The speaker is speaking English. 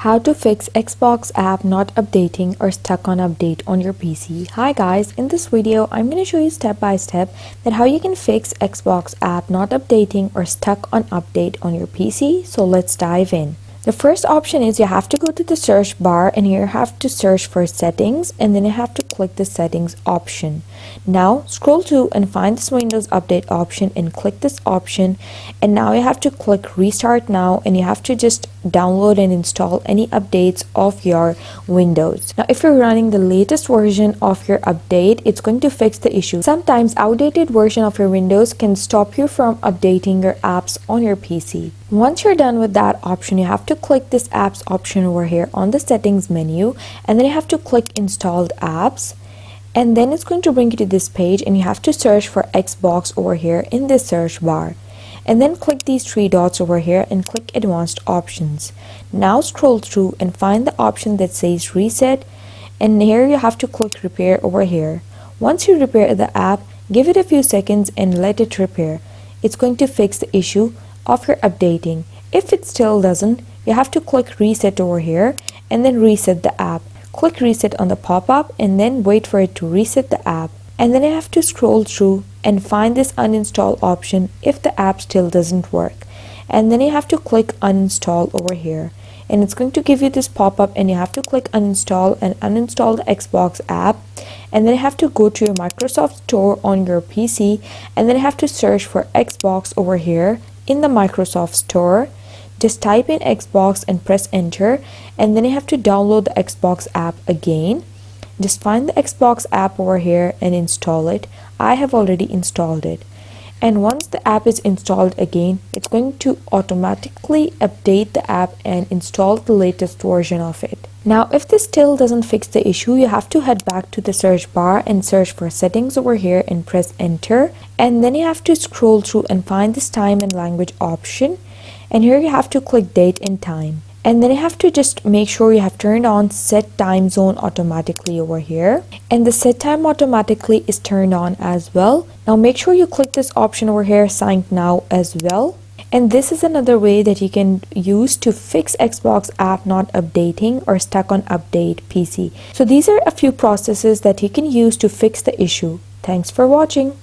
How to fix Xbox app not updating or stuck on update on your PC. Hi guys, in this video I'm going to show you step by step that how you can fix Xbox app not updating or stuck on update on your PC. So let's dive in. The first option is you have to go to the search bar and here you have to search for settings and then you have to click the settings option. Now scroll to and find this Windows Update option and click this option, and now you have to click restart now and you have to just download and install any updates of your Windows. Now if you're running the latest version of your update, it's going to fix the issue. Sometimes outdated version of your Windows can stop you from updating your apps on your PC. Once you're done with that option, you have to click this apps option over here on the settings menu, and then you have to click installed apps, and then it's going to bring you to this page and you have to search for Xbox over here in this search bar, and then click these three dots over here and click advanced options. Now scroll through and find the option that says reset, and here you have to click repair over here. Once you repair the app, give it a few seconds and let it repair. It's going to fix the issue of your updating. If it still doesn't, you have to click reset over here and then reset the app. Click reset on the pop-up and then wait for it to reset the app, and then you have to scroll through and find this uninstall option if the app still doesn't work, and then you have to click uninstall over here, and it's going to give you this pop-up and you have to click uninstall and uninstall the Xbox app, and then you have to go to your Microsoft Store on your PC and then you have to search for Xbox over here in the Microsoft Store. Just type in Xbox and press enter, and then you have to download the Xbox app again. Just find the Xbox app over here and install it. I have already installed it, and once the app is installed again, it's going to automatically update the app and install the latest version of it. Now if this still doesn't fix the issue, you have to head back to the search bar and search for settings over here and press enter, and then you have to scroll through and find this time and language option, and here you have to click date and time, and then you have to just make sure you have turned on set time zone automatically over here, and the set time automatically is turned on as well. Now make sure you click this option over here, sign now as well. And this is another way that you can use to fix Xbox app not updating or stuck on update PC. So these are a few processes that you can use to fix the issue. Thanks for watching.